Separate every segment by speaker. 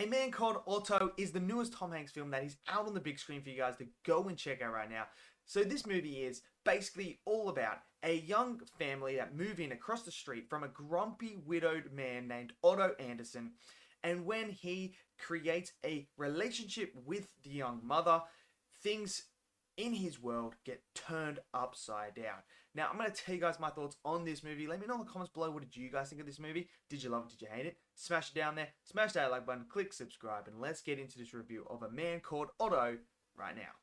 Speaker 1: A Man Called Otto is the newest Tom Hanks film that is out on the big screen for you guys to go and check out right now. So this movie is basically all about a young family that move in across the street from a grumpy widowed man named Otto Anderson. And when he creates a relationship with the young mother, things in his world get turned upside down. Now, I'm going to tell you guys my thoughts on this movie. Let me know in the comments below, what did you guys think of this movie? Did you love it? Did you hate it? Smash it down there, smash that like button, click subscribe, and let's get into this review of A Man Called Otto right now.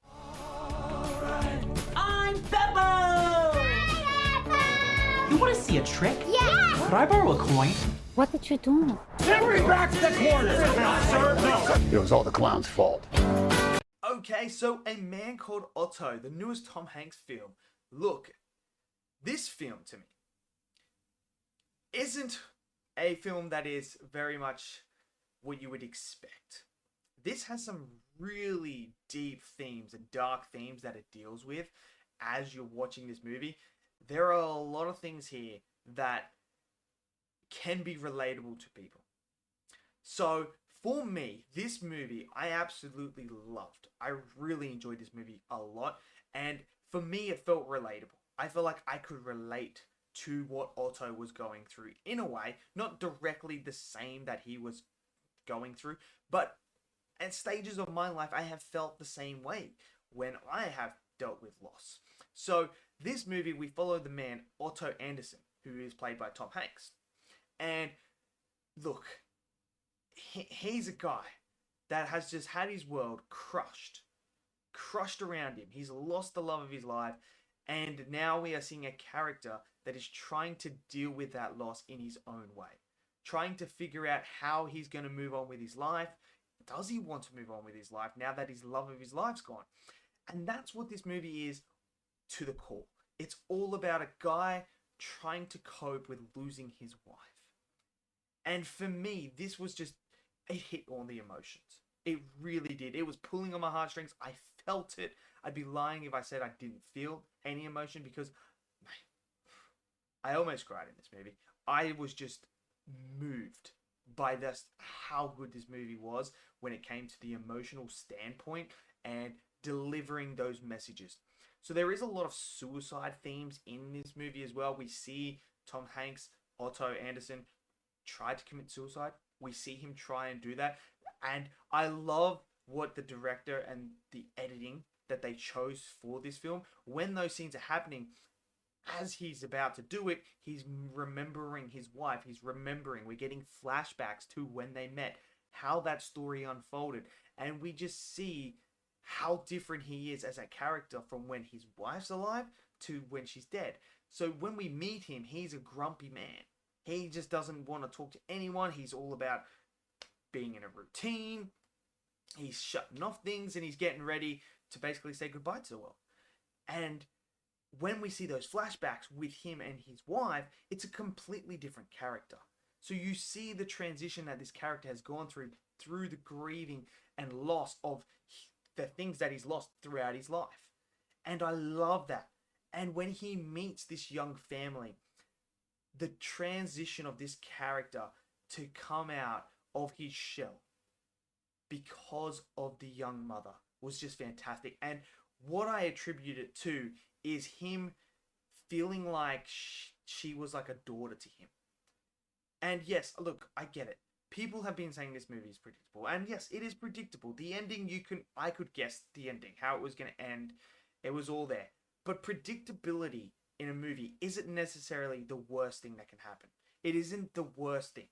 Speaker 2: I'm Beppo! You want to see a trick?
Speaker 3: Yeah!
Speaker 2: Could I borrow a coin?
Speaker 3: What did you do?
Speaker 4: Henry back to the corner! Sir, no!
Speaker 5: It was all the clown's fault.
Speaker 1: Okay, so A Man Called Otto, the newest Tom Hanks film. Look, this film to me isn't a film that is very much what you would expect. This has some really deep themes and dark themes that it deals with as you're watching this movie. There are a lot of things here that can be relatable to people. So for me, this movie I absolutely loved. I really enjoyed this movie a lot, and for me it felt relatable. I felt like I could relate to what Otto was going through in a way, not directly the same that he was going through, but at stages of my life I have felt the same way when I have dealt with loss. So this movie, we follow the man Otto Anderson, who is played by Tom Hanks. And look, he's a guy that has just had his world crushed around him. He's lost the love of his life, and now we are seeing a character that is trying to deal with that loss in his own way, trying to figure out how he's going to move on with his life. Does he want to move on with his life now that his love of his life's gone? And that's what this movie is to the core. It's all about a guy trying to cope with losing his wife. And for me, this was just, it hit all the emotions. It really did. It was pulling on my heartstrings. I felt it. I'd be lying if I said I didn't feel any emotion, because I almost cried in this movie. I was just moved by this, how good this movie was when it came to the emotional standpoint and delivering those messages. So there is a lot of suicide themes in this movie as well. We see Tom Hanks, Otto Anderson, try to commit suicide. We see him try and do that. And I love what the director and the editing that they chose for this film. When those scenes are happening, as he's about to do it, he's remembering his wife. He's remembering. We're getting flashbacks to when they met, how that story unfolded. And we just see how different he is as a character from when his wife's alive to when she's dead. So when we meet him, he's a grumpy man. He just doesn't want to talk to anyone. He's all about being in a routine. He's shutting off things, and he's getting ready to basically say goodbye to the world. And when we see those flashbacks with him and his wife, it's a completely different character. So you see the transition that this character has gone through the grieving and loss of the things that he's lost throughout his life. And I love that. And when he meets this young family, the transition of this character to come out of his shell because of the young mother was just fantastic. And what I attribute it to is him feeling like she was like a daughter to him. And yes, look, I get it. People have been saying this movie is predictable. And yes, it is predictable. The ending, I could guess the ending, how it was going to end. It was all there. But predictability in a movie isn't necessarily the worst thing that can happen. It isn't the worst thing.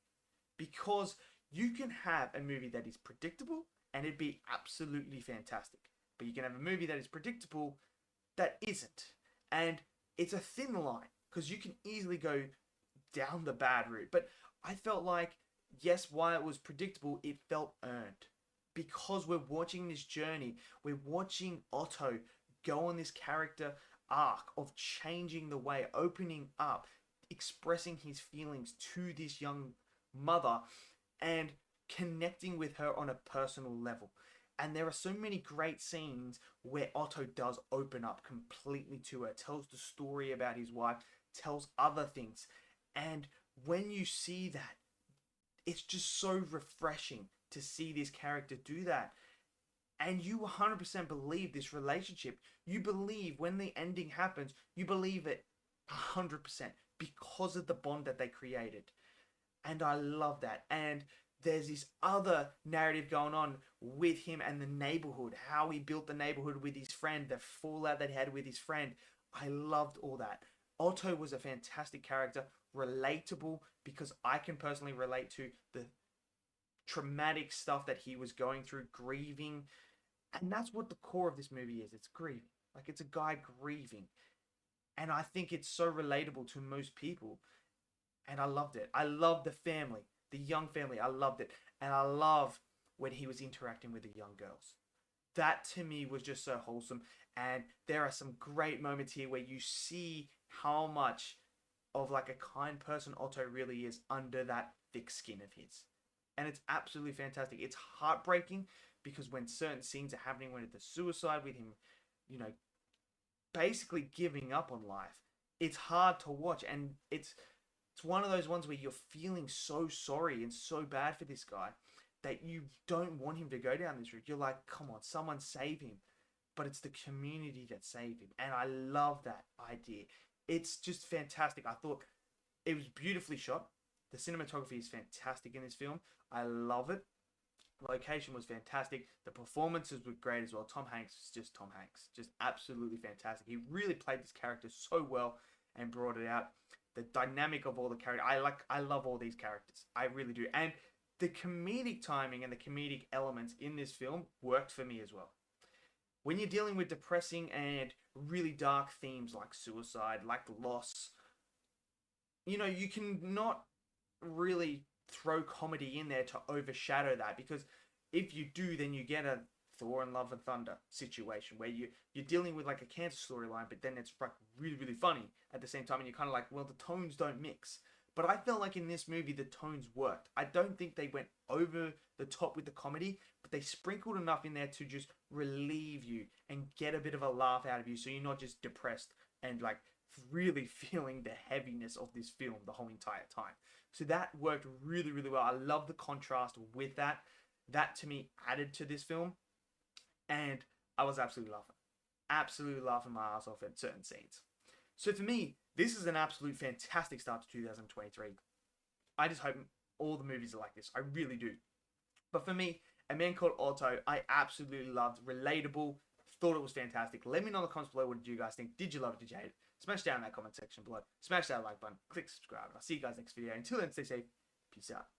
Speaker 1: Because you can have a movie that is predictable and it'd be absolutely fantastic. But you can have a movie that is predictable that isn't. And it's a thin line, because you can easily go down the bad route. But I felt like, yes, while it was predictable, it felt earned. Because we're watching this journey, we're watching Otto go on this character arc of changing the way, opening up, expressing his feelings to this young mother and connecting with her on a personal level. And there are so many great scenes where Otto does open up completely to her, tells the story about his wife, tells other things. And when you see that, it's just so refreshing to see this character do that. And you 100% believe this relationship. You believe when the ending happens, you believe it 100% because of the bond that they created. And I love that. And there's this other narrative going on with him and the neighborhood, how he built the neighborhood with his friend, the fallout that he had with his friend. I loved all that. Otto was a fantastic character, relatable, because I can personally relate to the traumatic stuff that he was going through, grieving. And that's what the core of this movie is. It's grieving. Like, it's a guy grieving. And I think it's so relatable to most people. And I loved it. I loved the family, the young family. I loved it. And I love when he was interacting with the young girls. That to me was just so wholesome. And there are some great moments here where you see how much of like a kind person Otto really is under that thick skin of his. And it's absolutely fantastic. It's heartbreaking because when certain scenes are happening, when it's the suicide with him, you know, basically giving up on life, it's hard to watch. And it's one of those ones where you're feeling so sorry and so bad for this guy that you don't want him to go down this route. You're like, come on, someone save him. But it's the community that saved him. And I love that idea. It's just fantastic. I thought it was beautifully shot. The cinematography is fantastic in this film. I love it. The location was fantastic. The performances were great as well. Tom Hanks was just Tom Hanks. Just absolutely fantastic. He really played this character so well and brought it out. The dynamic of all the characters. I love all these characters. I really do. And the comedic timing and the comedic elements in this film worked for me as well. When you're dealing with depressing and really dark themes like suicide, like loss, you know, you can not really throw comedy in there to overshadow that, because if you do, then you get a Thor and Love and Thunder situation where you're dealing with like a cancer storyline, but then it's like really, really funny at the same time, and you're kind of like, well, the tones don't mix. But I felt like in this movie, the tones worked. I don't think they went over the top with the comedy, but they sprinkled enough in there to just relieve you and get a bit of a laugh out of you, so you're not just depressed and like really feeling the heaviness of this film the whole entire time. So that worked really, really well. I love the contrast with that. That to me added to this film, and I was absolutely laughing my ass off at certain scenes. So for me, this is an absolute fantastic start to 2023. I just hope all the movies are like this. I really do. But for me, A Man Called Otto, I absolutely loved. Relatable. Thought it was fantastic. Let me know in the comments below, what did you guys think? Did you love it? Did you hate it? Smash down in that comment section below. Smash that like button. Click subscribe. And I'll see you guys next video. Until then, stay safe. Peace out.